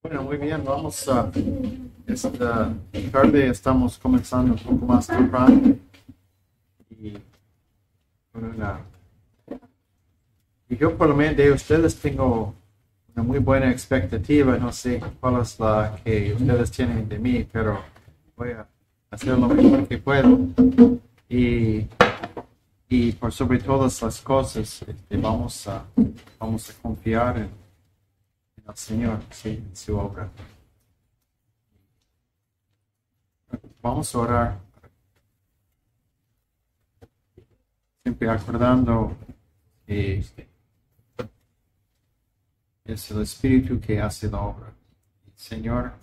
Bueno, muy bien, vamos a esta tarde estamos comenzando un poco más temprano y, con y yo por lo menos de ustedes tengo una muy buena expectativa, no sé cuál es la que ustedes tienen de mí, pero voy a hacer lo mejor que puedo y, y por sobre todas las cosas vamos a confiar en el Señor, sí, en su obra. Vamos a orar, siempre acordando que es el Espíritu que hace la obra. Señor,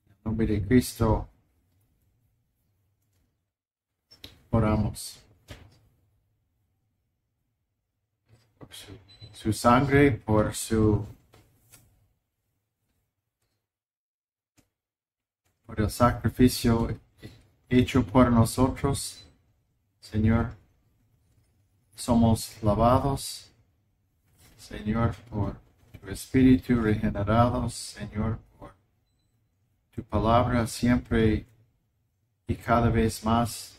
en nombre de Cristo, oramos por su sangre, por el sacrificio hecho por nosotros. Señor, somos lavados, Señor, por tu Espíritu regenerados, Señor, por tu palabra siempre y cada vez más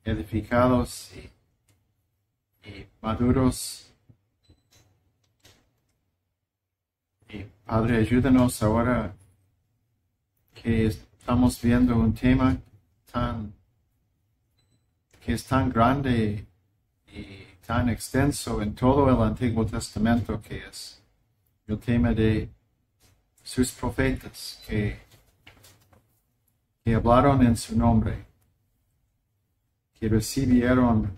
edificados y maduros. Y Padre, ayúdanos ahora que estamos viendo un tema que es tan grande y tan extenso en todo el Antiguo Testamento, que es el tema de sus profetas que hablaron en su nombre, que recibieron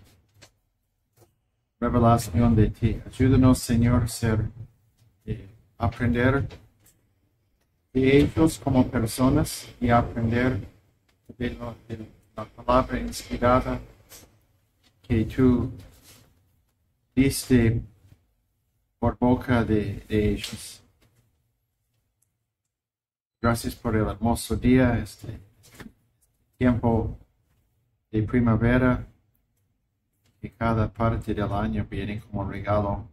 revelación de ti. Ayúdanos, Señor, aprender de ellos como personas y aprender de la palabra inspirada que tú diste por boca de ellos. Gracias por el hermoso día, este tiempo de primavera, que cada parte del año viene como un regalo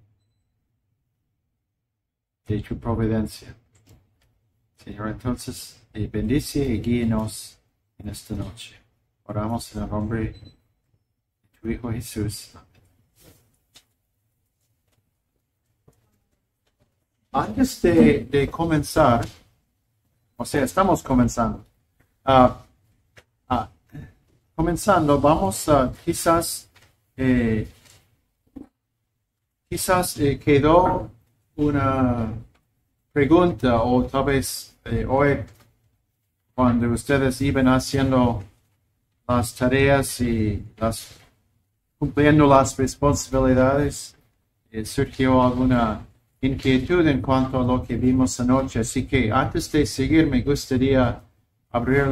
de tu providencia. Señor, entonces, bendice y guíenos en esta noche. Oramos en el nombre de tu Hijo Jesús. Antes de comenzar, o sea, estamos comenzando. Comenzando, vamos a quizás quedó una pregunta, o tal vez hoy, cuando ustedes iban haciendo las tareas y cumpliendo las responsabilidades, surgió alguna inquietud en cuanto a lo que vimos anoche. Así que antes de seguir, me gustaría abrir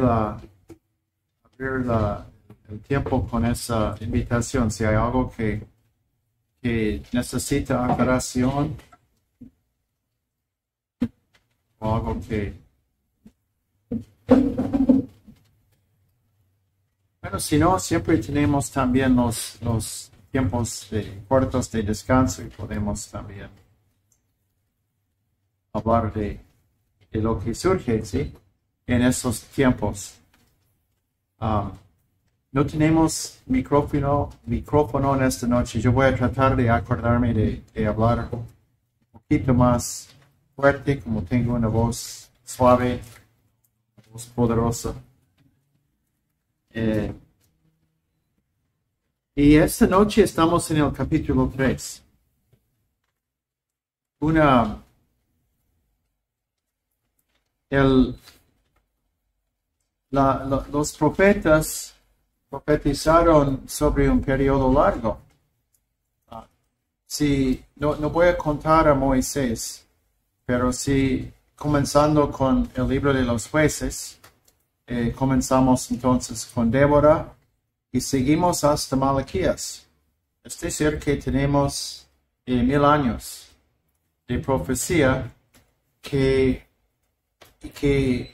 el tiempo con esa invitación. Si hay algo que necesita aclaración o algo que... Bueno, si no, siempre tenemos también los tiempos cortos de descanso y podemos también hablar de lo que surge, ¿sí? En esos tiempos. No tenemos micrófono en esta noche. Yo voy a tratar de acordarme de hablar un poquito más fuerte, como tengo una voz suave, una voz poderosa. Y esta noche estamos en el capítulo 3. Los profetas profetizaron sobre un periodo largo. No voy a contar a Moisés, pero sí, comenzando con el libro de los jueces, comenzamos entonces con Débora y seguimos hasta Malaquías. Es decir, que tenemos 1000 años de profecía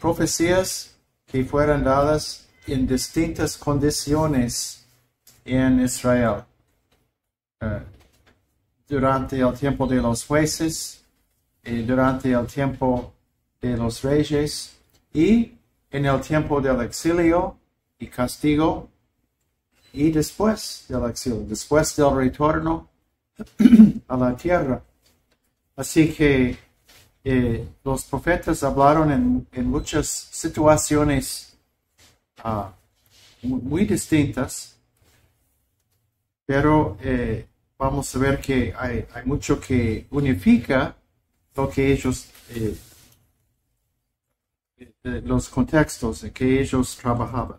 profecías que fueron dadas en distintas condiciones en Israel. Durante el tiempo de los jueces, durante el tiempo de los reyes y en el tiempo del exilio y castigo y después del exilio, después del retorno a la tierra. Así que los profetas hablaron en muchas situaciones muy distintas, pero vamos a ver que hay mucho que unifica lo que ellos, los contextos en que ellos trabajaban.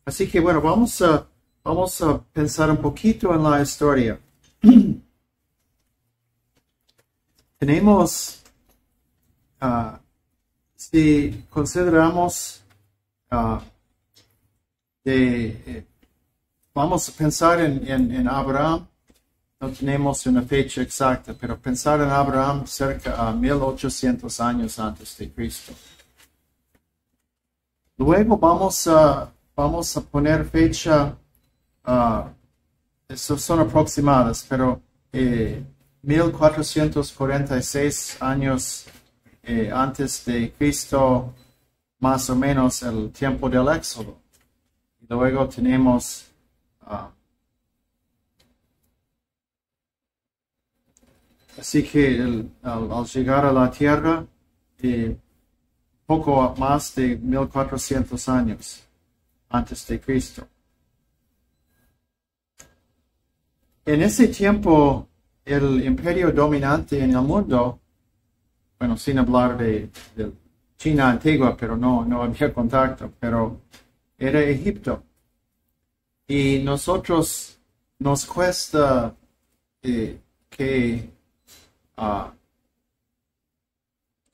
Así que bueno, vamos a pensar un poquito en la historia. Tenemos, si consideramos, vamos a pensar en Abraham. No tenemos una fecha exacta, pero pensar en Abraham cerca a 1800 años antes de Cristo. Luego vamos a poner fecha, esas son aproximadas, pero 1446 años antes de Cristo, más o menos el tiempo del Éxodo. Y luego tenemos así que al llegar a la tierra, poco más de 1400 años antes de Cristo. En ese tiempo, el imperio dominante en el mundo, bueno, sin hablar de China antigua, pero no había contacto, pero era Egipto. Y nosotros nos cuesta que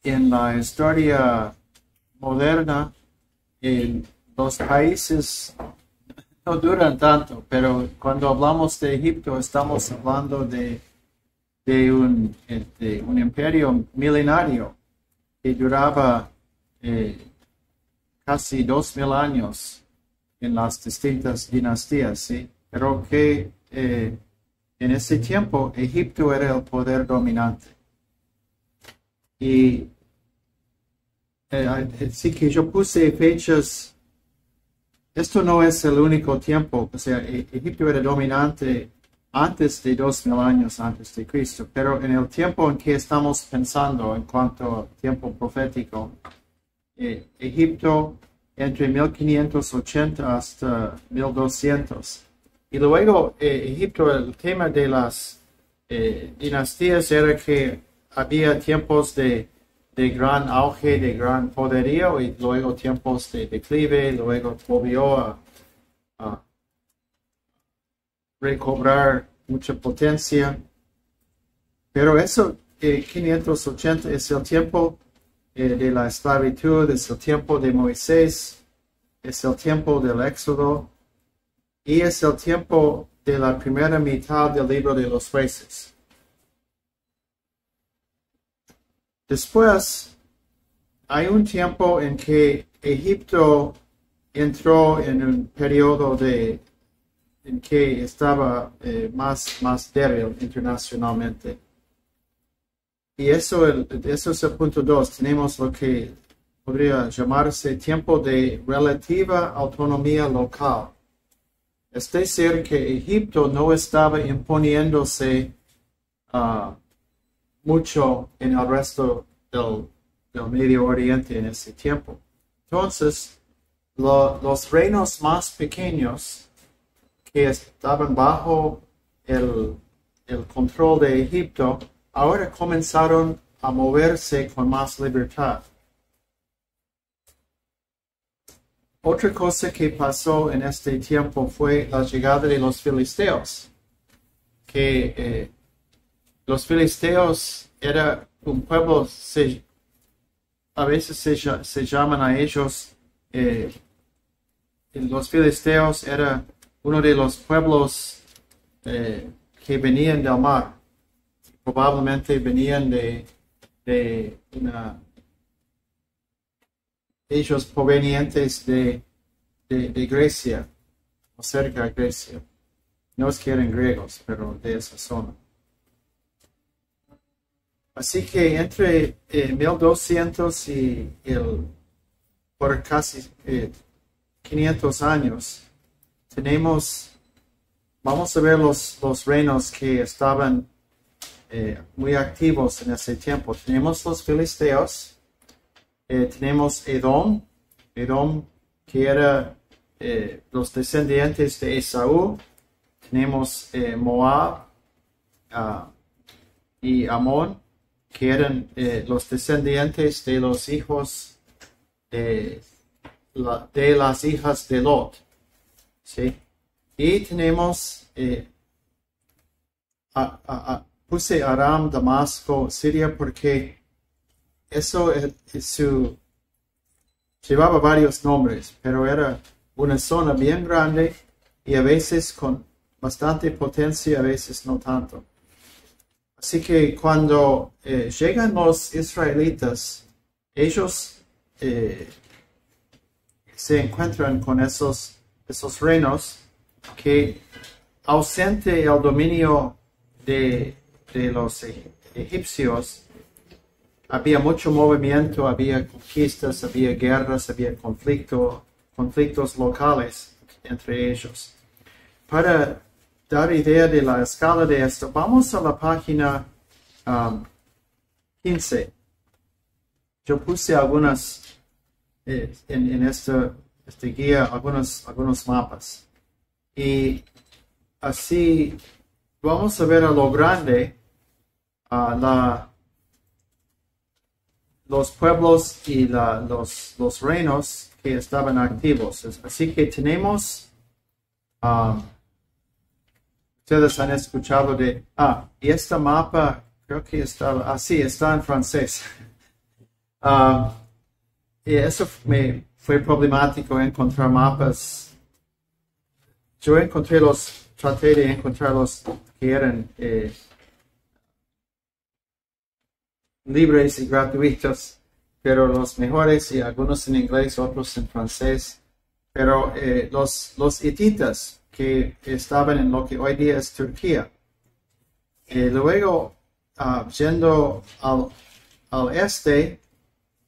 en la historia moderna, los países no duran tanto, pero cuando hablamos de Egipto estamos hablando de un imperio milenario que duraba casi 2000 años en las distintas dinastías, ¿sí? Pero que en ese tiempo Egipto era el poder dominante. Y sí que yo puse fechas. Esto no es el único tiempo, o sea, Egipto era dominante antes de 2000 años antes de Cristo, pero en el tiempo en que estamos pensando en cuanto al tiempo profético, Egipto entre 1580 hasta 1200. Y luego Egipto, el tema de las dinastías era que había tiempos de gran auge, de gran poderío, y luego tiempos de declive, luego volvió a recobrar mucha potencia. Pero eso, 580, es el tiempo de la esclavitud, es el tiempo de Moisés, es el tiempo del Éxodo, y es el tiempo de la primera mitad del libro de los Jueces. Después, hay un tiempo en que Egipto entró en un periodo en que estaba más débil internacionalmente. Y eso es el punto 2. Tenemos lo que podría llamarse tiempo de relativa autonomía local. Es decir, que Egipto no estaba imponiéndose mucho en el resto del Medio Oriente en ese tiempo. Entonces, los reinos más pequeños que estaban bajo el control de Egipto, ahora comenzaron a moverse con más libertad. Otra cosa que pasó en este tiempo fue la llegada de los filisteos, que los filisteos era un pueblo, a veces se llaman a ellos, los filisteos era uno de los pueblos que venían del mar. Probablemente venían de ellos provenientes de Grecia, o cerca de Grecia. No es que eran griegos, pero de esa zona. Así que entre 1200 y por casi 500 años, vamos a ver los reinos que estaban muy activos en ese tiempo. Tenemos los filisteos, tenemos Edom, que era los descendientes de Esaú, tenemos Moab y Amón, que eran los descendientes de los hijos de las hijas de Lot. ¿Sí? Y tenemos, puse Aram, Damasco, Siria, porque eso llevaba varios nombres, pero era una zona bien grande y a veces con bastante potencia, a veces no tanto. Así que cuando llegan los israelitas, ellos se encuentran con esos reinos que, ausente el dominio de los egipcios, había mucho movimiento, había conquistas, había guerras, había conflictos locales entre ellos. Para dar idea de la escala de esto, vamos a la página 15. Yo puse algunas en este guía, algunos mapas. Y así vamos a ver a lo grande los pueblos y los reinos que estaban activos. Así que tenemos, ustedes han escuchado y este mapa, creo que está en francés. Y eso me fue problemático encontrar mapas. Yo traté de encontrar los que eran libres y gratuitos, pero los mejores, y algunos en inglés, otros en francés. Pero los hititas, que estaban en lo que hoy día es Turquía. Luego, yendo al este,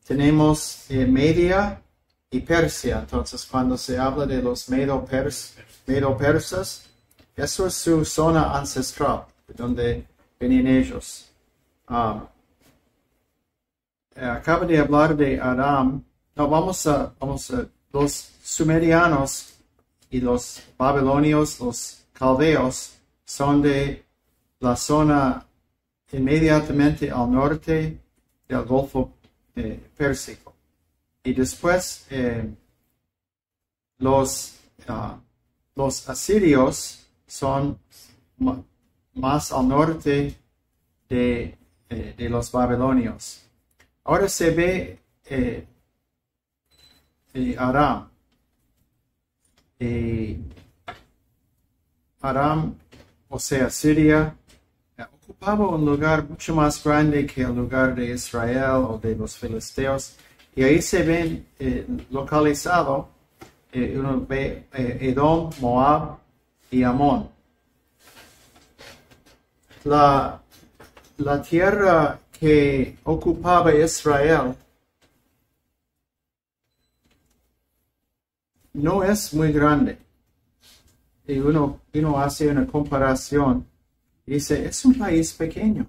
tenemos Media y Persia. Entonces, cuando se habla de los medo-persas, eso es su zona ancestral, de donde venían ellos. Acabo de hablar de Aram. No, vamos a los sumerianos y los babilonios, los caldeos, son de la zona inmediatamente al norte del Golfo Pérsico. Y después los asirios son más al norte de los babilonios. Ahora se ve Aram. Aram, o sea, Siria, ocupaba un lugar mucho más grande que el lugar de Israel o de los filisteos. Y ahí se ven localizado, uno ve Edom, Moab y Amón. La tierra que ocupaba Israel no es muy grande. Y uno hace una comparación y dice, es un país pequeño,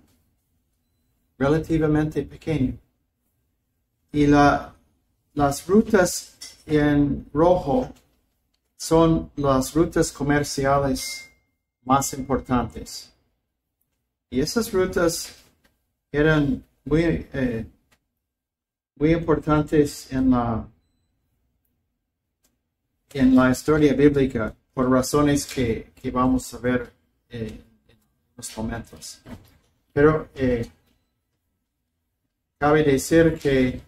relativamente pequeño. Y las rutas en rojo son las rutas comerciales más importantes. Y esas rutas eran muy importantes en la historia bíblica, por razones que vamos a ver en unos momentos. Pero cabe decir que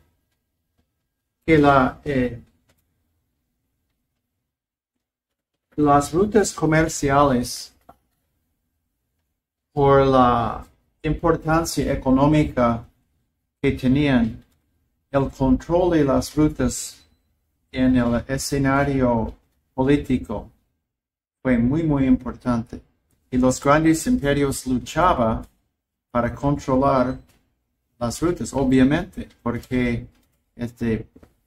las rutas comerciales, por la importancia económica que tenían, el control de las rutas en el escenario político fue muy, muy importante. Y los grandes imperios luchaban para controlar las rutas, obviamente, porque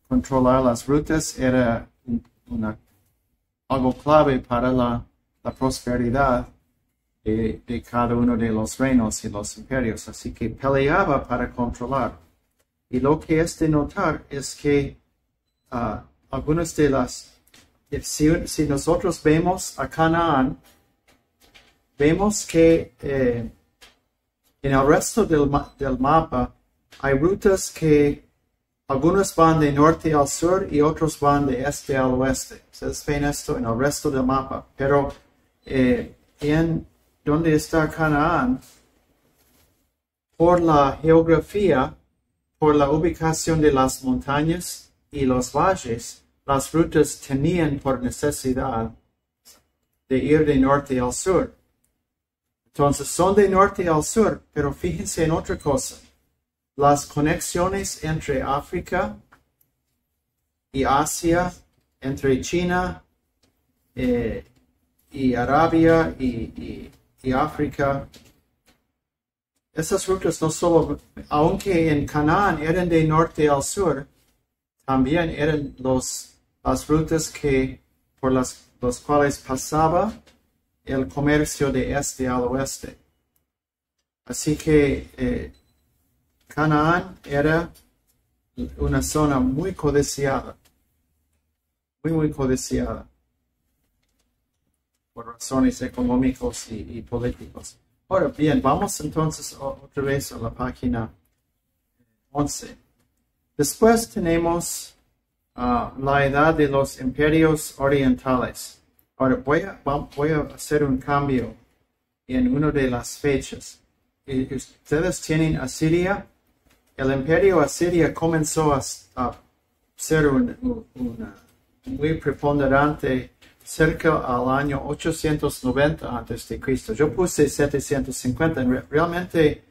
controlar las rutas era algo clave para la prosperidad de cada uno de los reinos y los imperios. Así que peleaba para controlar. Y lo que es de notar es que algunas de las... Si nosotros vemos a Canaán, vemos que en el resto del mapa hay rutas que algunas van de norte al sur y otros van de este al oeste. Ustedes ven esto en el resto del mapa. Pero en donde está Canaán, por la geografía, por la ubicación de las montañas y los valles, las rutas tenían por necesidad de ir de norte al sur. Entonces son de norte al sur, pero fíjense en otra cosa. Las conexiones entre África y Asia, entre China y Arabia y África, esas rutas no solo, aunque en Canaán eran de norte al sur, también eran las rutas por las cuales pasaba el comercio de este al oeste. Así que Canaán era una zona muy codiciada, muy codiciada, por razones económicas y políticas. Ahora bien, vamos entonces otra vez a la página 11. Después tenemos la edad de los imperios orientales. Ahora voy a hacer un cambio en una de las fechas. Y ustedes tienen Asiria. El imperio asiria comenzó a ser muy preponderante cerca al año 890 a.C. Yo puse 750. Realmente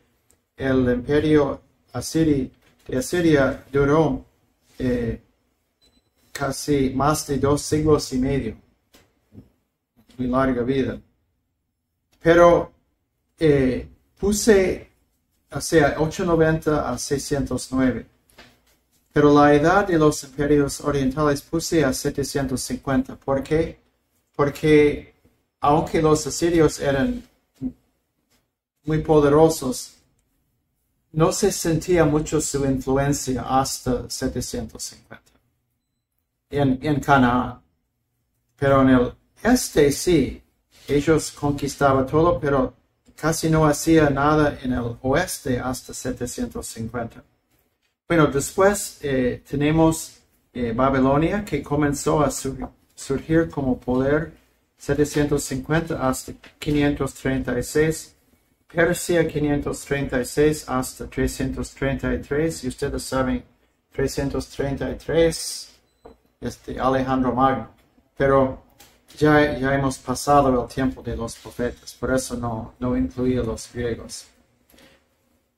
el imperio de Asiria duró casi más de 2 siglos y medio. Muy larga vida. Pero puse, o sea, 890 a 609. Pero la edad de los imperios orientales puse a 750. ¿Por qué? Porque aunque los asirios eran muy poderosos, no se sentía mucho su influencia hasta 750 en Canaán. Pero en el este sí, ellos conquistaban todo, pero casi no hacía nada en el oeste hasta 750. Bueno, después tenemos Babilonia, que comenzó a surgir como poder 750 hasta 536. Persia 536 hasta 333. Y ustedes saben, 333 Alejandro Magno. Pero ya hemos pasado el tiempo de los profetas, por eso no incluía los griegos.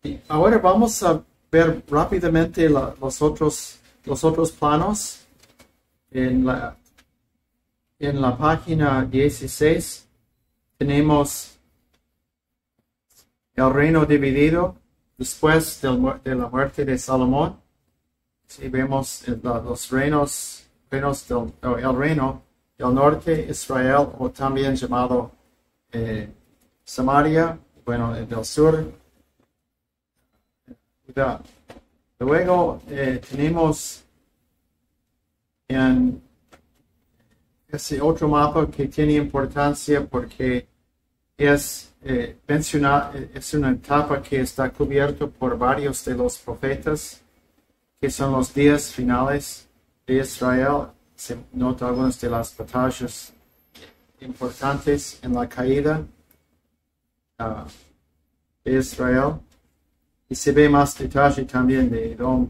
Y ahora vamos a ver rápidamente los otros planos. En la página 16 tenemos el reino dividido después de la muerte de Salomón. Si vemos los reinos el reino del norte, Israel, o también llamado Samaria, bueno, del sur, Judá. Luego tenemos en ese otro mapa que tiene importancia porque es una etapa que está cubierta por varios de los profetas, que son los días finales de Israel. Se nota algunas de las batallas importantes en la caída de Israel. Y se ve más detalle también de Edom,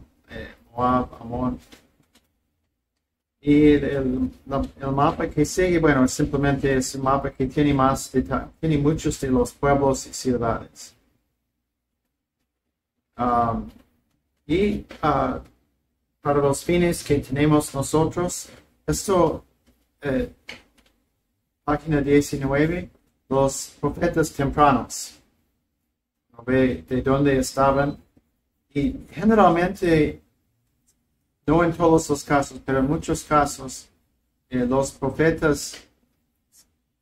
Moab, Amón. Y el mapa que sigue, bueno, simplemente es un mapa que tiene más detalle, tiene muchos de los pueblos y ciudades. Para los fines que tenemos nosotros, esto, página 19, los profetas tempranos. Ve de dónde estaban Y generalmente, no en todos los casos, pero en muchos casos, los profetas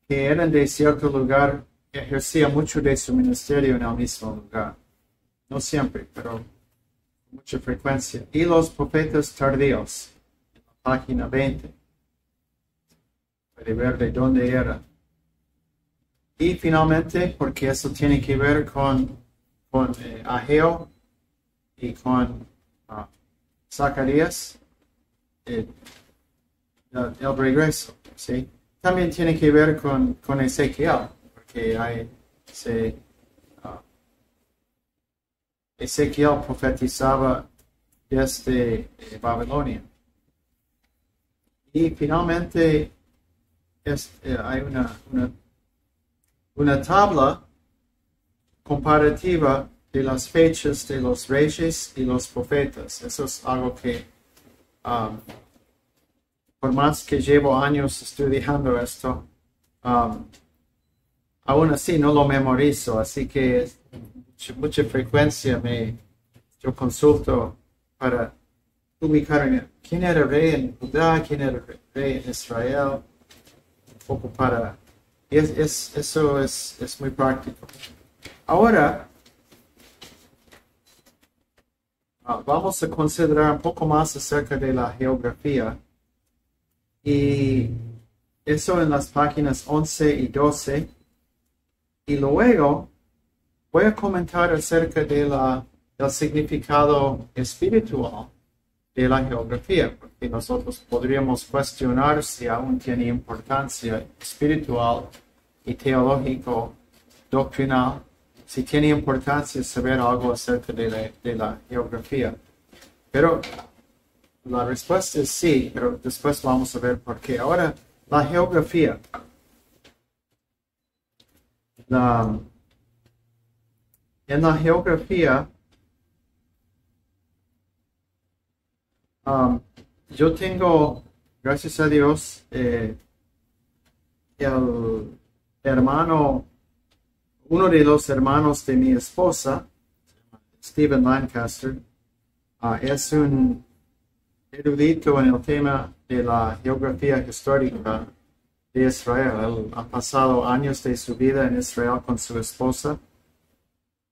que eran de cierto lugar ejercían mucho de su ministerio en el mismo lugar. No siempre, pero con mucha frecuencia. Y los profetas tardíos, en la página 20, puede ver de dónde era. Y finalmente, porque eso tiene que ver con Ageo y con Zacarías, el regreso, ¿sí? También tiene que ver con Ezequiel, porque Ezequiel profetizaba desde Babilonia. Y finalmente hay una tabla comparativa de las fechas de los reyes y los profetas. Eso es algo que, por más que llevo años estudiando esto, aún así no lo memorizo, así que mucha frecuencia yo consulto para ubicar quién era rey en Judá, quién era rey en Israel, un poco para... eso es muy práctico. Ahora, vamos a considerar un poco más acerca de la geografía, y eso en las páginas 11 y 12, y luego voy a comentar acerca del significado espiritual de la geografía, porque nosotros podríamos cuestionar si aún tiene importancia espiritual y teológico, doctrinal, si tiene importancia saber algo acerca de la geografía. Pero la respuesta es sí, pero después vamos a ver por qué. Ahora, la geografía. En la geografía, yo tengo, gracias a Dios, el hermano, uno de los hermanos de mi esposa, Stephen Lancaster, es un erudito en el tema de la geografía histórica de Israel. Él ha pasado años de su vida en Israel con su esposa,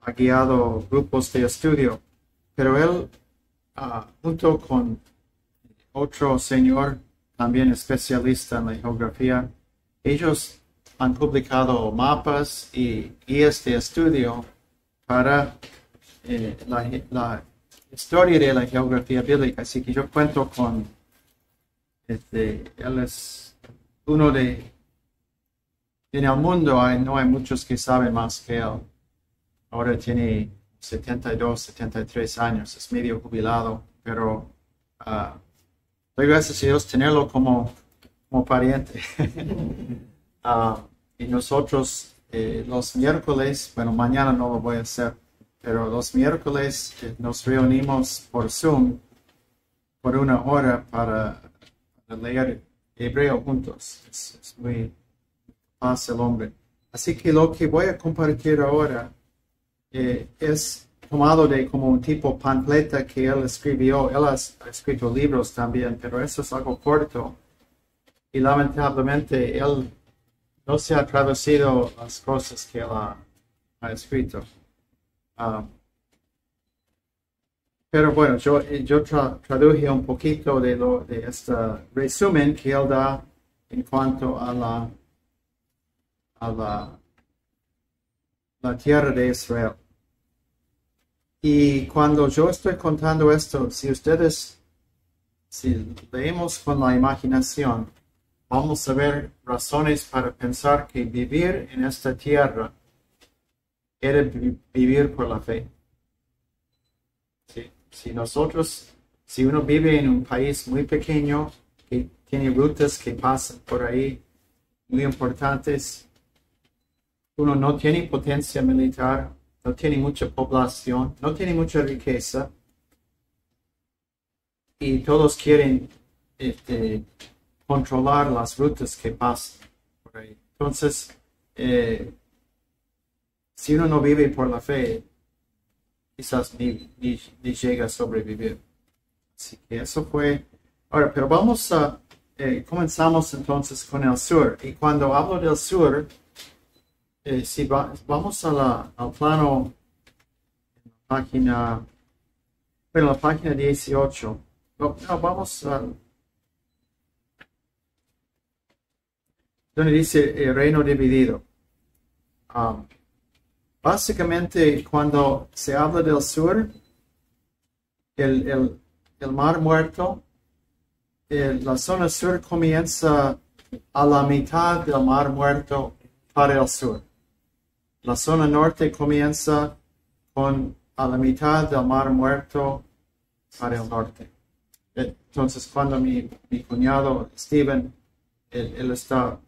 ha guiado grupos de estudio, pero él, junto con otro señor, también especialista en la geografía, ellos han publicado mapas y guías de estudio para la historia de la geografía bíblica. Así que yo cuento con, él es uno en el mundo no hay muchos que saben más que él. Ahora tiene 72, 73 años, es medio jubilado, pero doy gracias a Dios tenerlo como pariente. Y nosotros los miércoles, bueno, mañana no lo voy a hacer, pero los miércoles nos reunimos por Zoom por 1 hora para leer hebreo juntos. Es muy fácil el hombre. Así que lo que voy a compartir ahora es tomado de como un tipo panfleta que él escribió. Él ha escrito libros también, pero eso es algo corto. Y lamentablemente él no se ha traducido las cosas que él ha escrito. Pero bueno, yo traduje un poquito de este resumen que él da en cuanto a la tierra de Israel. Y cuando yo estoy contando esto, si leemos con la imaginación, vamos a ver razones para pensar que vivir en esta tierra era vivir por la fe. ¿Sí? Si uno vive en un país muy pequeño, que tiene rutas que pasan por ahí muy importantes, uno no tiene potencia militar, no tiene mucha población, no tiene mucha riqueza, y todos quieren controlar las rutas que pasan por ahí. Entonces, si uno no vive por la fe, quizás ni llega a sobrevivir. Así que eso fue. Ahora, pero comenzamos entonces con el sur. Y cuando hablo del sur, si vamos al plano, página, bueno, la página 18. No, vamos a donde dice el reino dividido. Básicamente, cuando se habla del sur, el Mar Muerto, la zona sur comienza a la mitad del Mar Muerto para el sur. La zona norte comienza a la mitad del Mar Muerto para el norte. Entonces, cuando mi cuñado Steven, él está,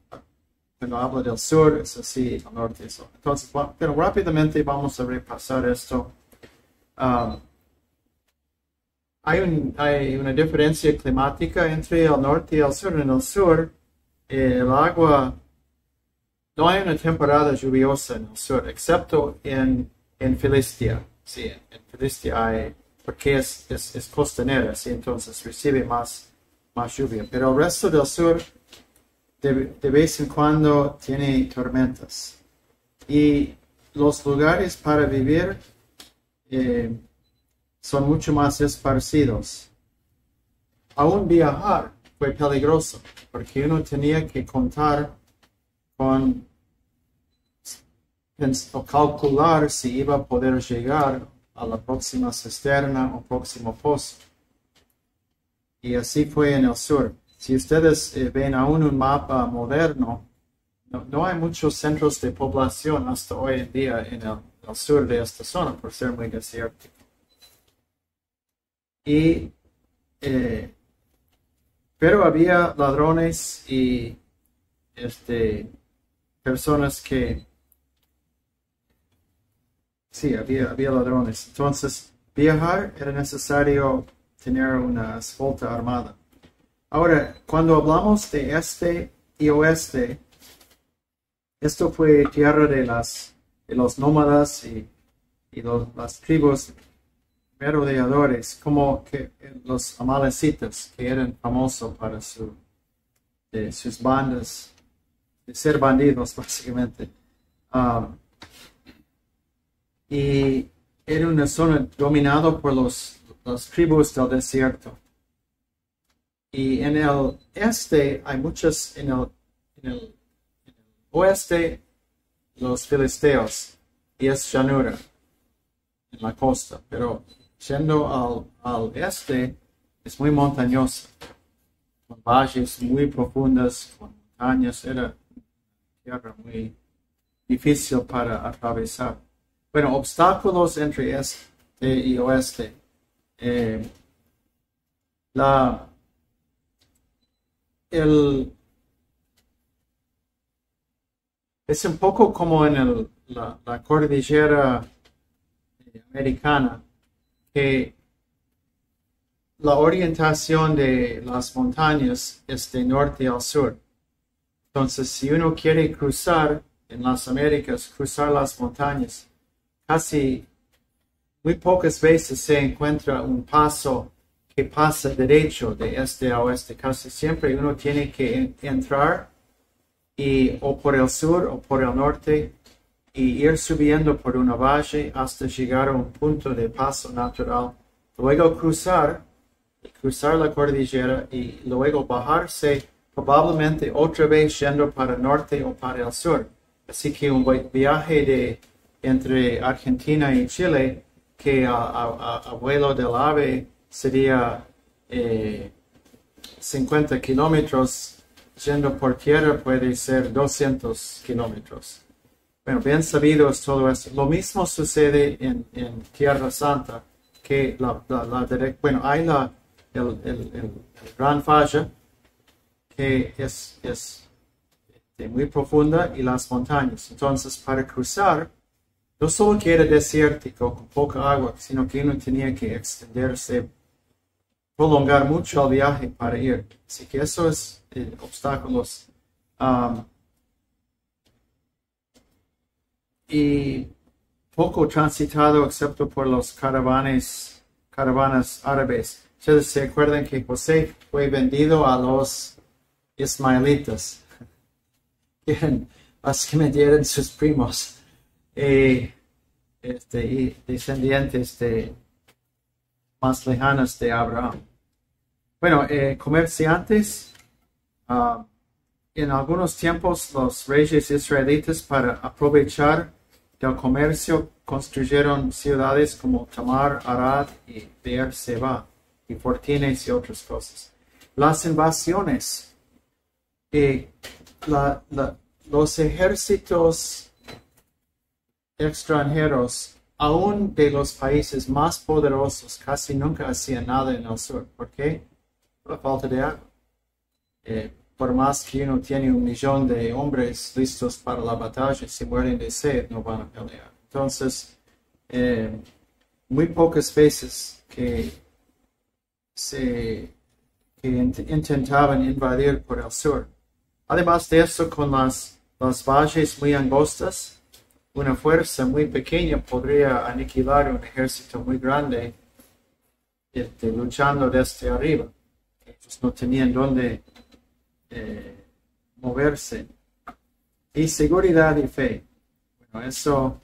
cuando habla del sur, es así, al norte. Eso. Entonces, pero rápidamente vamos a repasar esto. Hay una diferencia climática entre el norte y el sur. En el sur, el agua, no hay una temporada lluviosa en el sur, excepto en Filistia. Sí, en Filistia hay, porque es costanera, ¿sí? Entonces recibe más lluvia. Pero el resto del sur, de vez en cuando, tiene tormentas. Y los lugares para vivir son mucho más esparcidos. Aún viajar fue peligroso, porque uno tenía que contar con o calcular si iba a poder llegar a la próxima cisterna o próximo pozo. Y así fue en el sur. Si ustedes ven aún un mapa moderno, no hay muchos centros de población hasta hoy en día en el sur de esta zona, por ser muy desértico. Pero había ladrones y personas que sí, había ladrones. Entonces, viajar era necesario tener una escolta armada. Ahora, cuando hablamos de este y oeste, esto fue tierra de los nómadas y las tribus merodeadores, como que los amalecitas, que eran famosos para sus bandas, de ser bandidos, básicamente. Y era una zona dominada por las tribus del desierto. Y en el este hay muchas, en el oeste, los filisteos, y es llanura en la costa, pero yendo al este es muy montañoso, con valles muy profundas, con montañas, era tierra muy difícil para atravesar. Bueno, obstáculos entre este y oeste. Es un poco como en la cordillera americana, que la orientación de las montañas es de norte al sur. Entonces, si uno quiere cruzar en las Américas, cruzar las montañas, casi muy pocas veces se encuentra un paso que pasa derecho de este a oeste. Casi siempre uno tiene que entrar o por el sur o por el norte y ir subiendo por una valle hasta llegar a un punto de paso natural. Luego cruzar la cordillera y luego bajarse probablemente otra vez yendo para el norte o para el sur. Así que un viaje entre Argentina y Chile, que a vuelo del ave sería 50 kilómetros, yendo por tierra puede ser 200 kilómetros. Bueno, bien sabido es todo esto. Lo mismo sucede en Tierra Santa, que hay el Gran Falla, que es muy profunda, y las montañas. Entonces, para cruzar, no solo que era desértico con poca agua, sino que uno tenía que extenderse, prolongar mucho el viaje para ir. Así que eso es obstáculos. Y poco transitado excepto por los caravanas árabes. Ustedes se acuerdan que José fue vendido a los ismaelitas, que eran, básicamente eran sus primos y descendientes más lejanos de Abraham. Bueno, comerciantes, en algunos tiempos los reyes israelitas, para aprovechar del comercio, construyeron ciudades como Tamar, Arad y Beer-Seba, y fortines y otras cosas. Las invasiones, los ejércitos extranjeros, aún de los países más poderosos, casi nunca hacían nada en el sur. ¿Por qué? Por la falta de agua. Por más que uno tiene 1,000,000 de hombres listos para la batalla, si mueren de sed, no van a pelear. Entonces, muy pocas veces que intentaban invadir por el sur. Además de eso, con las valles muy angostas, una fuerza muy pequeña podría aniquilar un ejército muy grande luchando desde arriba. Ellos no tenían dónde moverse. Y seguridad y fe. Bueno, eso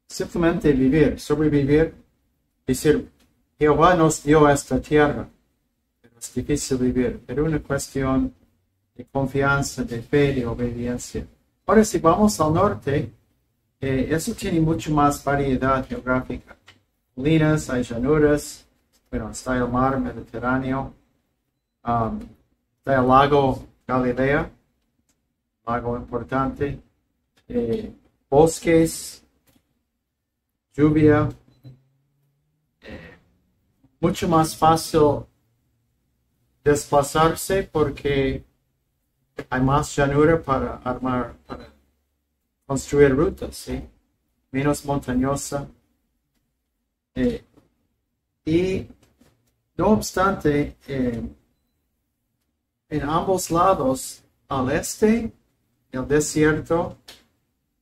simplemente vivir, sobrevivir, decir, Jehová nos dio esta tierra, pero es difícil vivir, pero una cuestión de confianza, de fe, de obediencia. Ahora, si vamos al norte, eso tiene mucho más variedad geográfica. Colinas, hay llanuras, bueno, está el mar Mediterráneo, está el lago Galilea, lago importante, bosques, lluvia, mucho más fácil desplazarse porque hay más llanura para construir rutas, ¿sí? Menos montañosa. Y no obstante, en ambos lados, al este, el desierto,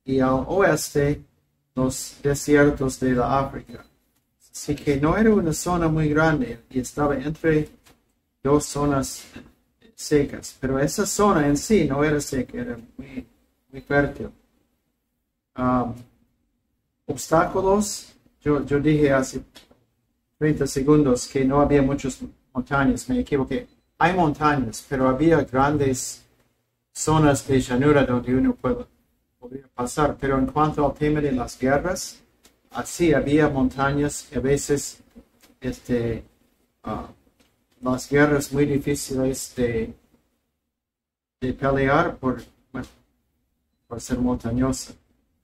y al oeste, los desiertos de la África. Así que no era una zona muy grande y estaba entre dos zonas secas, pero esa zona en sí no era seca, era muy, muy fértil. Obstáculos, yo dije hace 30 segundos que no había muchas montañas, me equivoqué. Hay montañas, pero había grandes zonas de llanura donde uno podría pasar, pero en cuanto al tema de las guerras, así había montañas y a veces las guerras muy difíciles de pelear por ser montañosa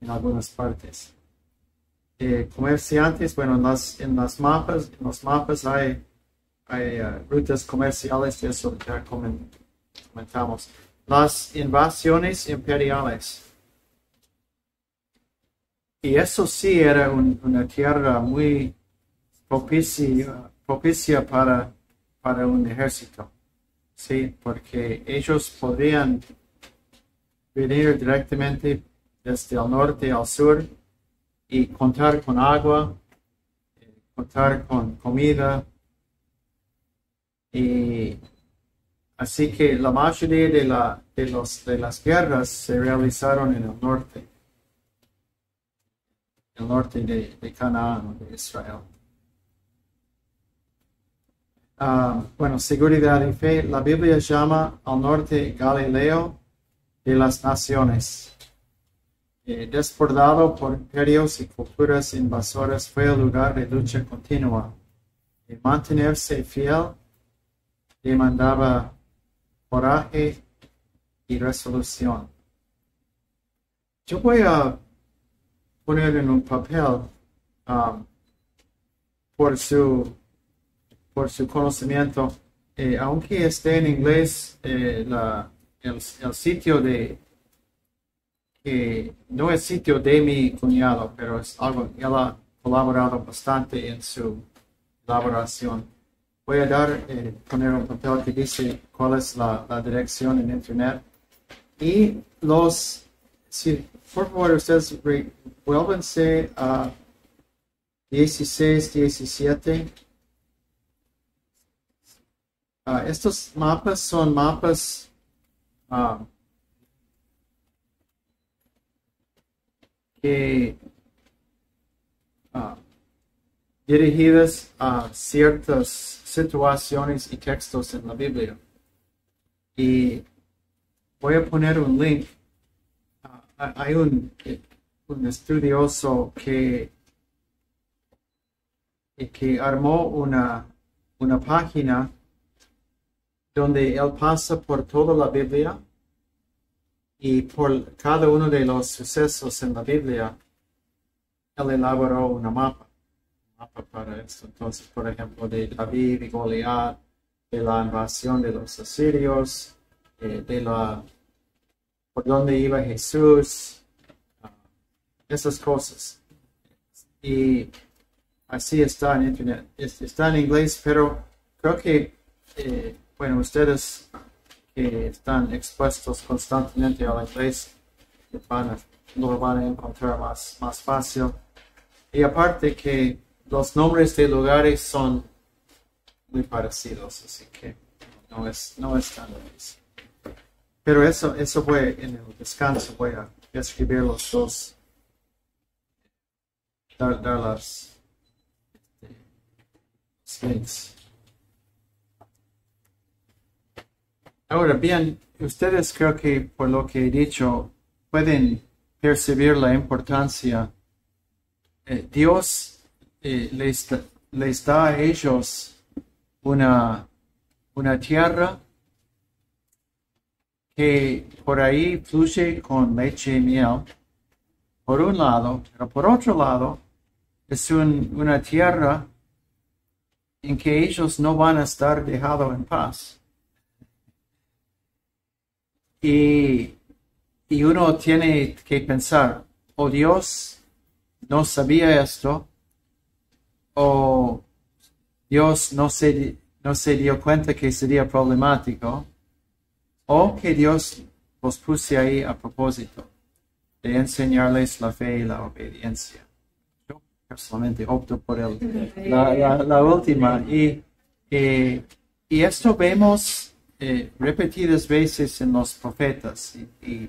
en algunas partes. Comerciantes, bueno, en los mapas hay rutas comerciales, de eso ya comentamos. Las invasiones imperiales. Y eso sí era una tierra muy propicia para un ejército, ¿sí? Porque ellos podrían venir directamente desde el norte al sur y contar con agua, contar con comida. Y así que la mayoría de las guerras se realizaron en el norte de Canaán, de Israel. Bueno, seguridad y fe. La Biblia llama al norte Galileo de las naciones. Desbordado por imperios y culturas invasoras, fue el lugar de lucha continua. De mantenerse fiel demandaba coraje y resolución. Yo voy a poner en un papel por su conocimiento, aunque esté en inglés, el sitio que no es sitio de mi cuñado, pero es algo, él ha colaborado bastante en su elaboración. Voy a poner un papel que dice cuál es la dirección en internet. Y los Sí, por favor, ustedes vuélvanse a 16, 17. Estos mapas son mapas que dirigidas a ciertas situaciones y textos en la Biblia. Y voy a poner un link. Hay un estudioso que armó una página donde él pasa por toda la Biblia y por cada uno de los sucesos en la Biblia, él elaboró un mapa para esto. Entonces, por ejemplo, de David y Goliat, de la invasión de los asirios, por dónde iba Jesús, esas cosas. Y así está en internet. Está en inglés, pero creo que, bueno, ustedes que están expuestos constantemente al inglés lo van a encontrar más fácil. Y aparte que los nombres de lugares son muy parecidos, así que no es tan difícil. Pero eso fue en el descanso, voy a escribir los dos, dar las links. Ahora bien, ustedes creo que por lo que he dicho pueden percibir la importancia. Dios les da a ellos una tierra que por ahí fluye con leche y miel, por un lado, pero por otro lado, es una tierra en que ellos no van a estar dejados en paz. Y uno tiene que pensar, o Dios no sabía esto, o Dios no se dio cuenta que sería problemático, o que Dios los puse ahí a propósito de enseñarles la fe y la obediencia. Yo personalmente opto por la última. Y esto vemos repetidas veces en los profetas. Y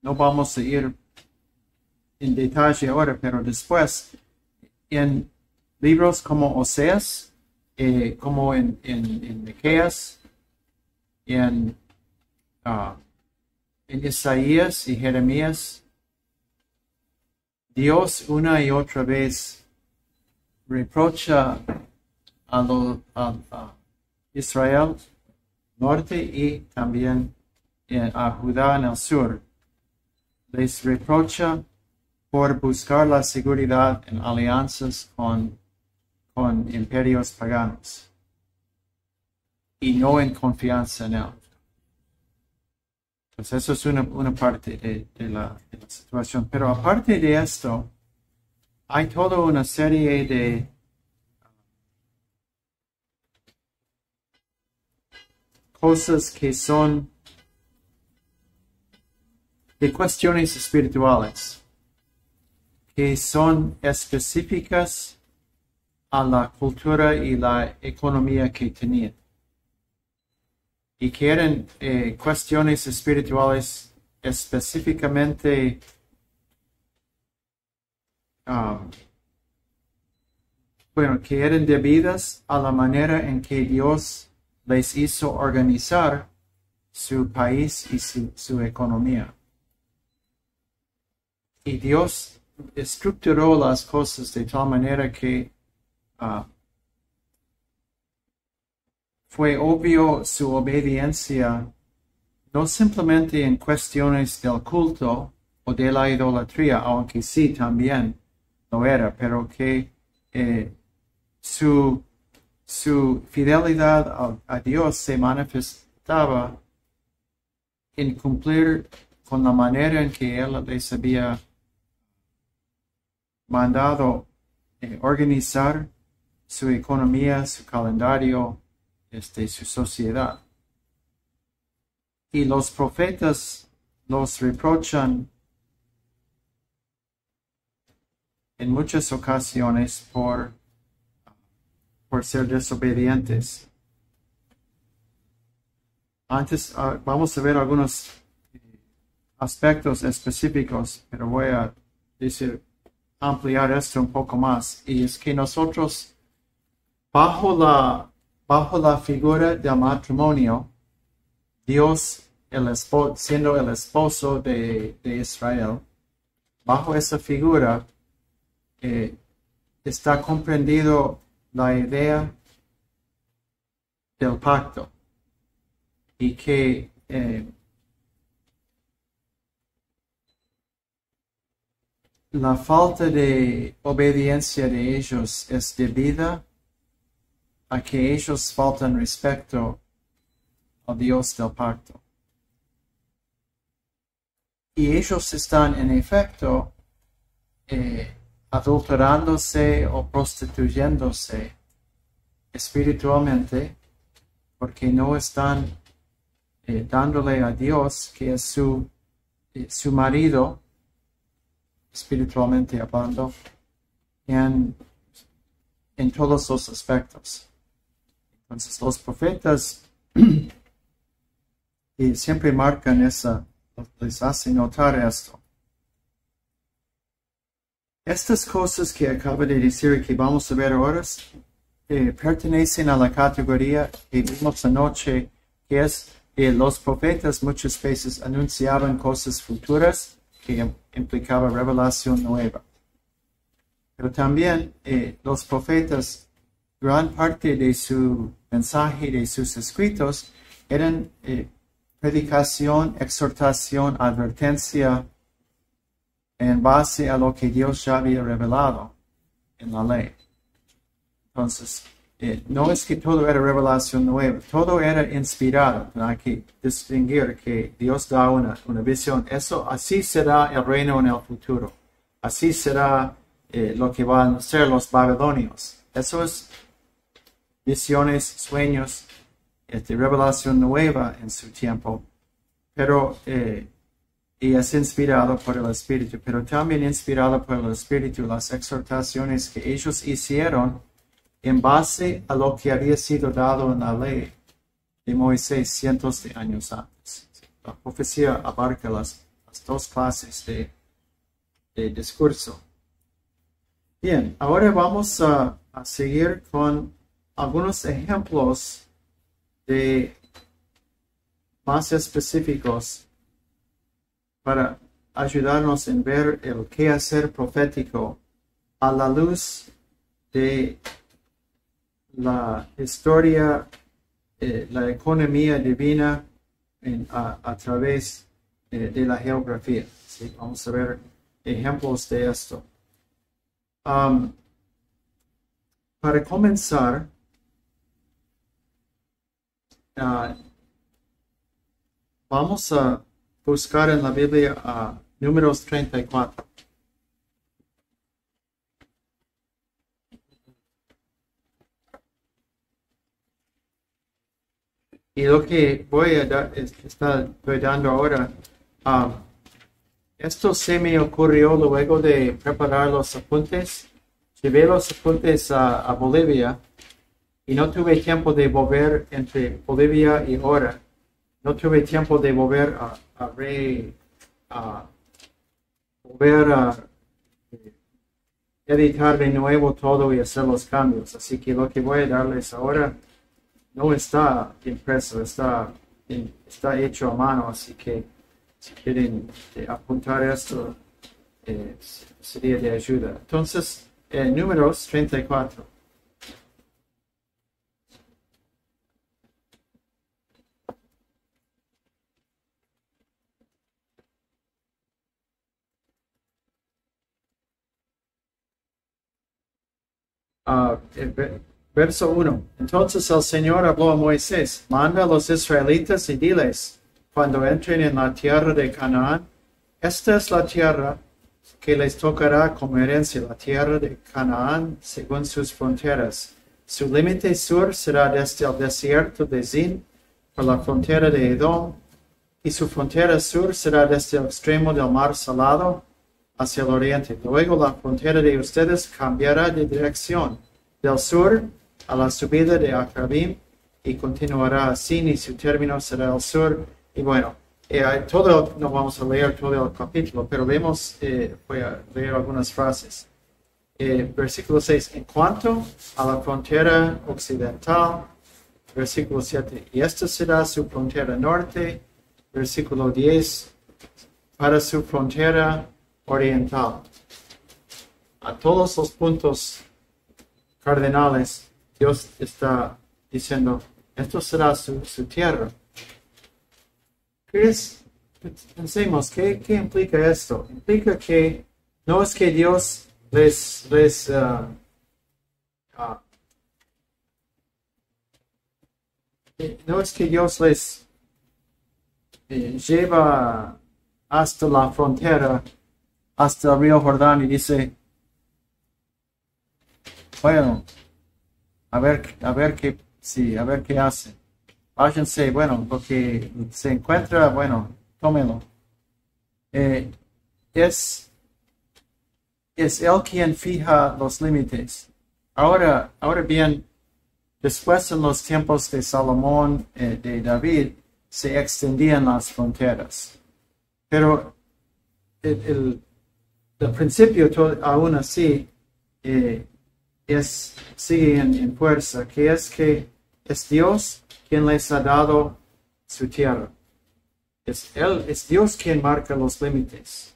no vamos a ir en detalle ahora, pero después, en libros como Oseas, como en Miqueas, en Isaías y Jeremías, Dios una y otra vez reprocha a Israel norte y también a Judá en el sur. Les reprocha por buscar la seguridad en alianzas con imperios paganos y no en confianza en él. Entonces eso es una parte de la situación. Pero aparte de esto, hay toda una serie de cosas que son de cuestiones espirituales, que son específicas a la cultura y la economía que tenían. Y que eran cuestiones espirituales específicamente que eran debidas a la manera en que Dios les hizo organizar su país y su economía. Y Dios estructuró las cosas de tal manera que fue obvio su obediencia, no simplemente en cuestiones del culto o de la idolatría, aunque sí también lo era, pero que su fidelidad a Dios se manifestaba en cumplir con la manera en que Él les había mandado organizar su economía, su calendario, su sociedad. Y los profetas los reprochan en muchas ocasiones por ser desobedientes. Antes vamos a ver algunos aspectos específicos, pero voy a ampliar esto un poco más. Y es que nosotros, bajo la figura del matrimonio, Dios, siendo el esposo de Israel, bajo esa figura está comprendido la idea del pacto, y que la falta de obediencia de ellos es debida a que ellos faltan respeto al Dios del pacto. Y ellos están en efecto adulterándose o prostituyéndose espiritualmente, porque no están dándole a Dios, que es su marido, espiritualmente hablando, en todos los aspectos. Entonces los profetas siempre marcan les hacen notar esto. Estas cosas que acabo de decir que vamos a ver ahora pertenecen a la categoría que vimos anoche, que es los profetas muchas veces anunciaban cosas futuras que implicaba revelación nueva. Pero también los profetas, gran parte de su mensaje, de sus escritos, eran predicación, exhortación, advertencia en base a lo que Dios ya había revelado en la ley. Entonces, no es que todo era revelación nueva, todo era inspirado. Hay que distinguir que Dios da una visión. Así será el reino en el futuro. Así será lo que van a ser los babilonios. Eso es visiones, sueños, revelación nueva en su tiempo. Pero y es inspirado por el Espíritu, pero también inspirado por el Espíritu las exhortaciones que ellos hicieron en base a lo que había sido dado en la ley de Moisés cientos de años antes. La profecía abarca las dos clases de discurso. Bien, ahora vamos a seguir con algunos ejemplos más específicos para ayudarnos en ver el quehacer profético a la luz de la historia, la economía divina a través de la geografía. ¿Sí? Vamos a ver ejemplos de esto. Para comenzar, vamos a buscar en la Biblia Números 34. Y lo que estoy dando ahora, esto se me ocurrió luego de preparar los apuntes. Llevé los apuntes a Bolivia y no tuve tiempo de volver entre Bolivia y ahora. No tuve tiempo de volver a editar de nuevo todo y hacer los cambios. Así que lo que voy a darles ahora no está impreso, está hecho a mano. Así que si quieren apuntar esto, sería de ayuda. Entonces, Números 34. Verso 1. Entonces el Señor habló a Moisés: manda a los israelitas y diles, cuando entren en la tierra de Canaán, esta es la tierra que les tocará como herencia, la tierra de Canaán según sus fronteras. Su límite sur será desde el desierto de Zin, por la frontera de Edom, y su frontera sur será desde el extremo del mar Salado hacia el oriente. Luego la frontera de ustedes cambiará de dirección del sur a la subida de Acrabim y continuará así, y su término será el sur. Y bueno, no vamos a leer todo el capítulo, pero voy a leer algunas frases. Versículo 6, en cuanto a la frontera occidental, versículo 7, y esta será su frontera norte, versículo 10, para su frontera oriental. A todos los puntos cardinales, Dios está diciendo, esto será su tierra. Pensemos, ¿qué implica esto? Implica que no es que Dios no es que Dios les lleva hasta la frontera, hasta el río Jordán y dice, bueno, a ver qué hace. Váyanse, bueno, lo que se encuentra, bueno, tómelo. Es Él quien fija los límites. Ahora bien, después en los tiempos de Salomón, de David, se extendían las fronteras. Pero el principio aún así sigue en fuerza, que es Dios quien les ha dado su tierra. Es Dios quien marca los límites.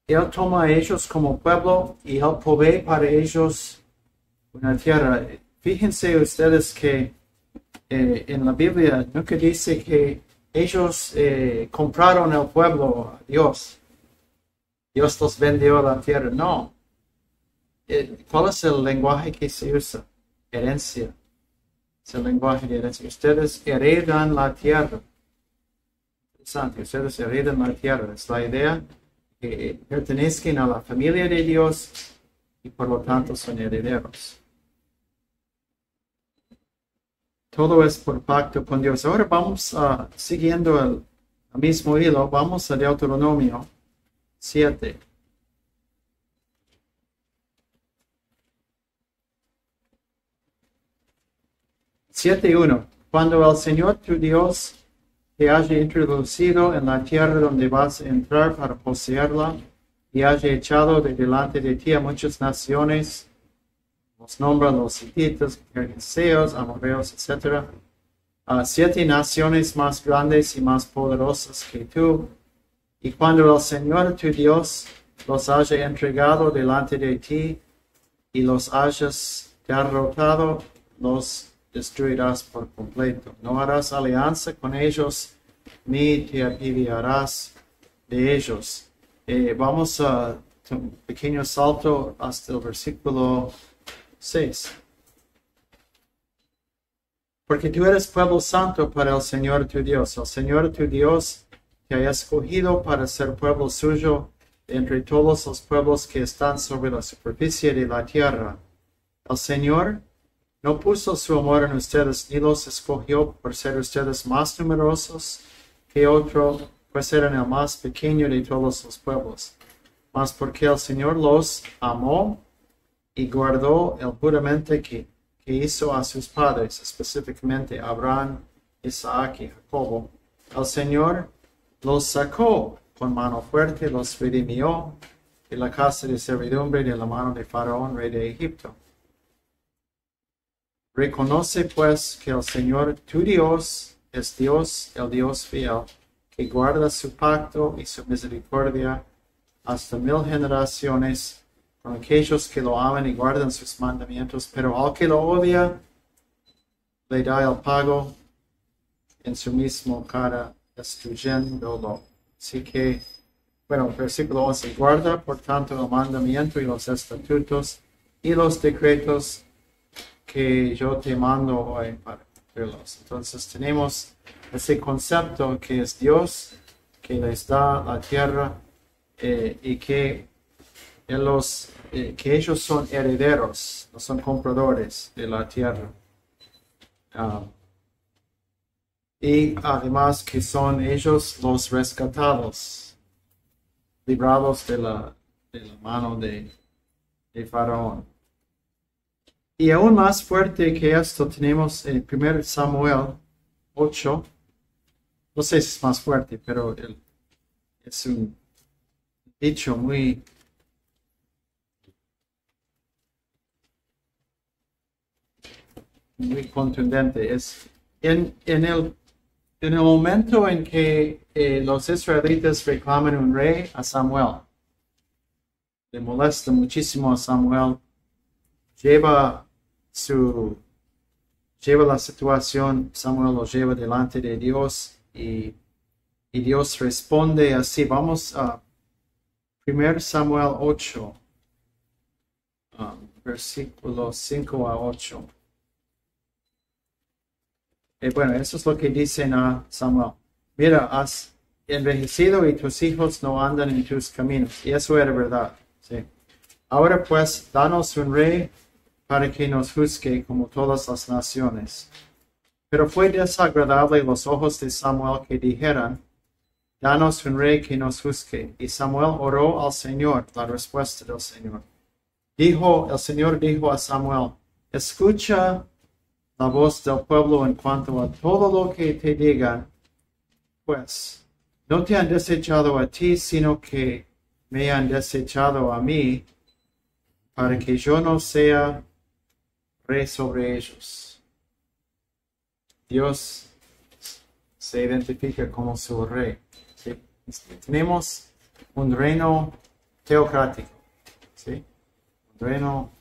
Él toma a ellos como pueblo y Él provee para ellos una tierra. Fíjense ustedes que en la Biblia nunca dice que ellos compraron el pueblo a Dios. Dios los vendió la tierra. No. ¿Cuál es el lenguaje que se usa? Herencia. Es el lenguaje de herencia. Ustedes heredan la tierra. Interesante. Ustedes heredan la tierra. Es la idea que pertenezcan a la familia de Dios y por lo tanto son herederos. Todo es por pacto con Dios. Ahora vamos siguiendo el mismo hilo. Vamos a Deuteronomio 7. Siete 1. Cuando el Señor tu Dios te haya introducido en la tierra donde vas a entrar para poseerla, y haya echado de delante de ti a muchas naciones, los nombra los hititas, gergeseos, amorreos, etc. 7 naciones más grandes y más poderosas que tú, y cuando el Señor tu Dios los haya entregado delante de ti y los hayas derrotado, los destruirás por completo. No harás alianza con ellos, ni te apiadarás de ellos. Vamos a un pequeño salto hasta el versículo 6. Porque tú eres pueblo santo para el Señor tu Dios. El Señor tu Dios te ha escogido para ser pueblo suyo entre todos los pueblos que están sobre la superficie de la tierra. El Señor no puso su amor en ustedes, ni los escogió por ser ustedes más numerosos que otro, pues eran el más pequeño de todos los pueblos. Mas porque el Señor los amó y guardó el juramento que hizo a sus padres, específicamente Abraham, Isaac y Jacobo, el Señor los sacó con mano fuerte, los redimió de la casa de servidumbre de la mano de Faraón, rey de Egipto. Reconoce pues que el Señor tu Dios es Dios, el Dios fiel, que guarda su pacto y su misericordia hasta 1000 generaciones con aquellos que lo aman y guardan sus mandamientos, pero al que lo odia, le da el pago en su mismo cara, destruyéndolo. Así que, bueno, versículo 11, guarda por tanto el mandamiento y los estatutos y los decretos que yo te mando hoy para cumplirlos. Entonces tenemos ese concepto que es Dios, que les da la tierra y que ellos son herederos, no son compradores de la tierra. y además que son ellos los rescatados, librados de la mano de Faraón. Y aún más fuerte que esto tenemos en 1 Samuel 8. No sé si es más fuerte, pero es un dicho muy contundente. Es en el momento en que los israelitas reclaman un rey a Samuel, le molesta muchísimo a Samuel, lleva la situación, Samuel lo lleva delante de Dios y Dios responde así. Vamos a 1 Samuel 8, versículos 5 a 8. Bueno, eso es lo que dicen a Samuel. Mira, has envejecido y tus hijos no andan en tus caminos. Y eso era verdad. ¿Sí? Ahora pues, danos un rey para que nos juzgue como todas las naciones. Pero fue desagradable en los ojos de Samuel que dijeran, danos un rey que nos juzgue. Y Samuel oró al Señor, la respuesta del Señor. El Señor dijo a Samuel, escucha la voz del pueblo en cuanto a todo lo que te digan, pues no te han desechado a ti, sino que me han desechado a mí, para que yo no sea rey sobre ellos. Dios se identifica como su rey. ¿Sí? Tenemos un reino teocrático, ¿sí? Un reino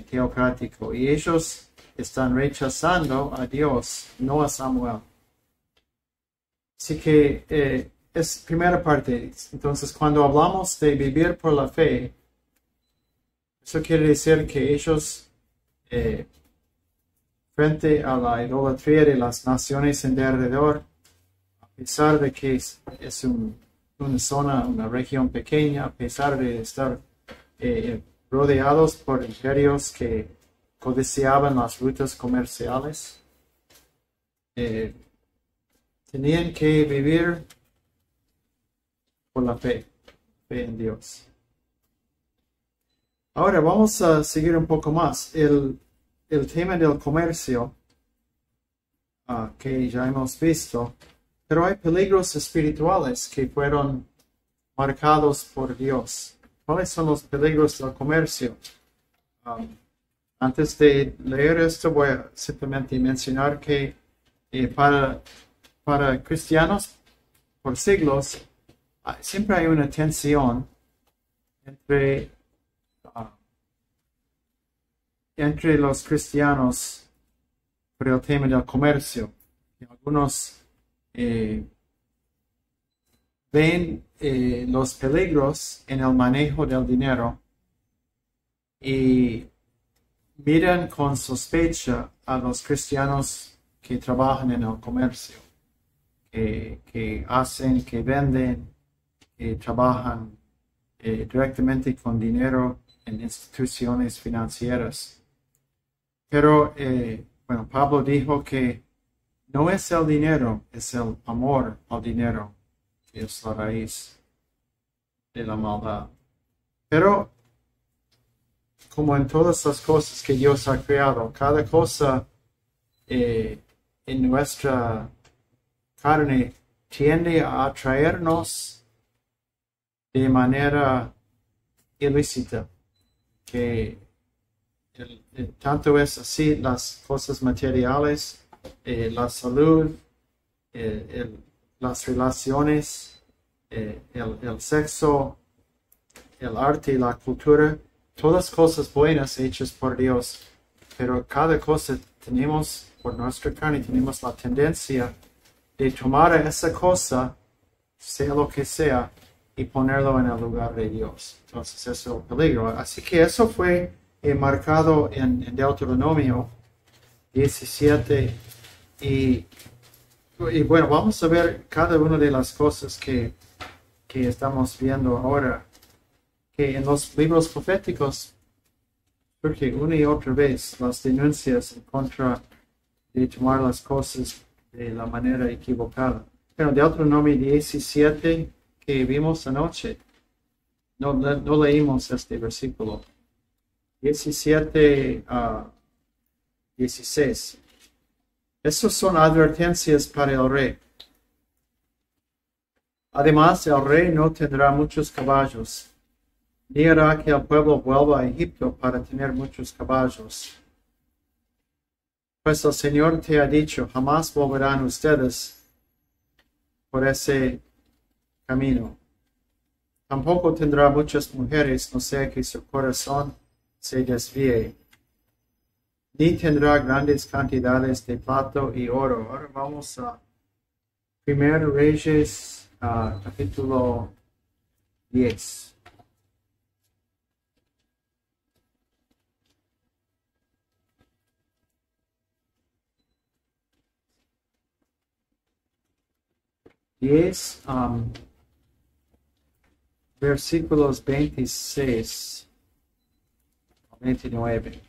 teocrático, y ellos están rechazando a Dios, no a Samuel. Así que es primera parte. Entonces, cuando hablamos de vivir por la fe, eso quiere decir que ellos, frente a la idolatría de las naciones en alrededor, a pesar de que es una zona, una región pequeña, a pesar de estar rodeados por imperios que codiciaban las rutas comerciales, tenían que vivir por la fe en Dios. Ahora vamos a seguir un poco más. El tema del comercio que ya hemos visto, pero hay peligros espirituales que fueron marcados por Dios. ¿Cuáles son los peligros del comercio? Antes de leer esto, voy a simplemente mencionar que para cristianos por siglos siempre hay una tensión entre los cristianos por el tema del comercio. Algunos ven los peligros en el manejo del dinero y miran con sospecha a los cristianos que trabajan en el comercio, que hacen, que venden, que trabajan directamente con dinero en instituciones financieras. Pero, Pablo dijo que no es el dinero, es el amor al dinero que es la raíz de la maldad. Pero, como en todas las cosas que Dios ha creado, cada cosa en nuestra carne tiende a atraernos de manera ilícita, que tanto es así las cosas materiales, la salud, las relaciones, el sexo, el arte y la cultura, todas cosas buenas hechas por Dios, pero cada cosa tenemos, por nuestra carne, tenemos la tendencia de tomar esa cosa, sea lo que sea, y ponerlo en el lugar de Dios. Entonces, eso es el peligro. Así que eso fue marcado en Deuteronomio 17. Y bueno, vamos a ver cada una de las cosas que estamos viendo ahora, que en los libros proféticos surge una y otra vez las denuncias en contra de tomar las cosas de la manera equivocada. Pero Deuteronomio 17 que vimos anoche, no leímos este versículo. 17 a 16. Esas son advertencias para el rey. Además, el rey no tendrá muchos caballos, ni hará que el pueblo vuelva a Egipto para tener muchos caballos. Pues el Señor te ha dicho, jamás volverán ustedes por ese camino. Tampoco tendrá muchas mujeres, no sea que su corazón se desvíe. Ni tendrá grandes cantidades de plata y oro. Ahora vamos a 1 Reyes, capítulo 10. Versículos 26 a 29.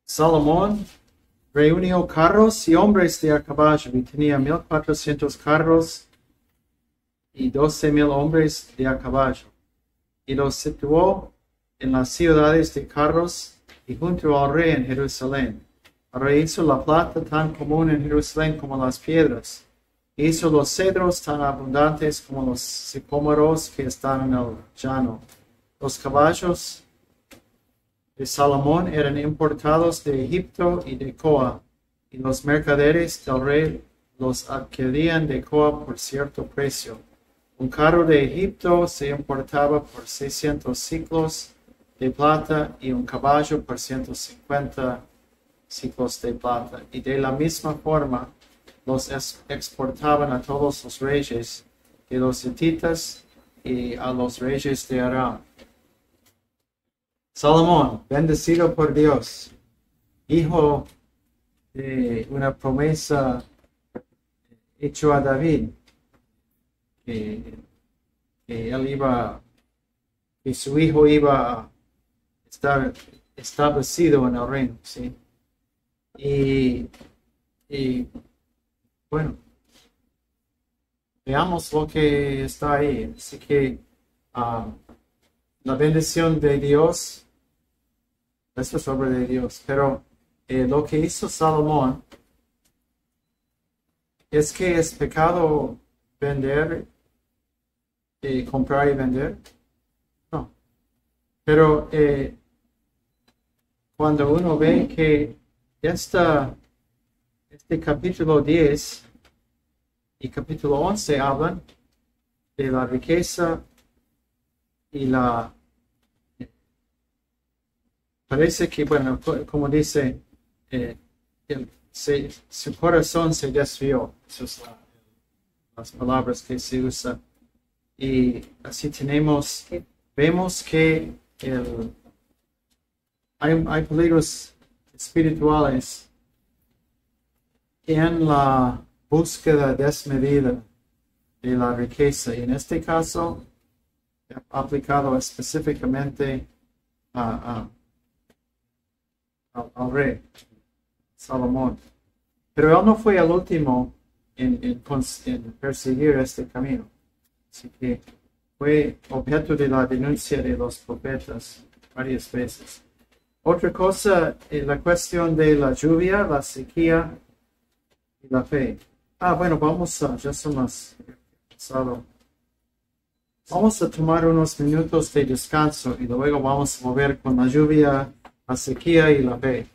Salomón reunió carros y hombres de a caballo y tenía 1,400 carros y 12,000 hombres de a caballo. Y los situó en las ciudades de carros y junto al rey en Jerusalén. El rey hizo la plata tan común en Jerusalén como las piedras. Hizo los cedros tan abundantes como los sicómoros que están en el llano. Los caballos de Salomón eran importados de Egipto y de Coa, y los mercaderes del rey los adquirían de Coa por cierto precio. Un carro de Egipto se importaba por 600 ciclos de plata y un caballo por 150 ciclos de plata. Y de la misma forma los exportaban a todos los reyes de los hititas y a los reyes de Aram. Salomón, bendecido por Dios, hijo de una promesa hecha a David, que su hijo iba a estar establecido en el reino, ¿sí? Y bueno, veamos lo que está ahí. Así que la bendición de Dios, esto es obra de Dios, pero lo que hizo Salomón es que es pecado vender, comprar y vender. No, pero cuando uno ve que este capítulo 10 y capítulo 11 hablan de la riqueza y parece que, bueno, como dice, su corazón se desvió. Esas son las palabras que se usan. Y así vemos que hay peligros espirituales en la búsqueda desmedida de la riqueza. Y en este caso, aplicado específicamente al rey Salomón. Pero él no fue el último en perseguir este camino. Así que fue objeto de la denuncia de los profetas varias veces. Otra cosa es la cuestión de la lluvia, la sequía y la fe. Bueno, ya son las pasado. Vamos a tomar unos minutos de descanso y luego vamos a volver con la lluvia, la sequía y la fe.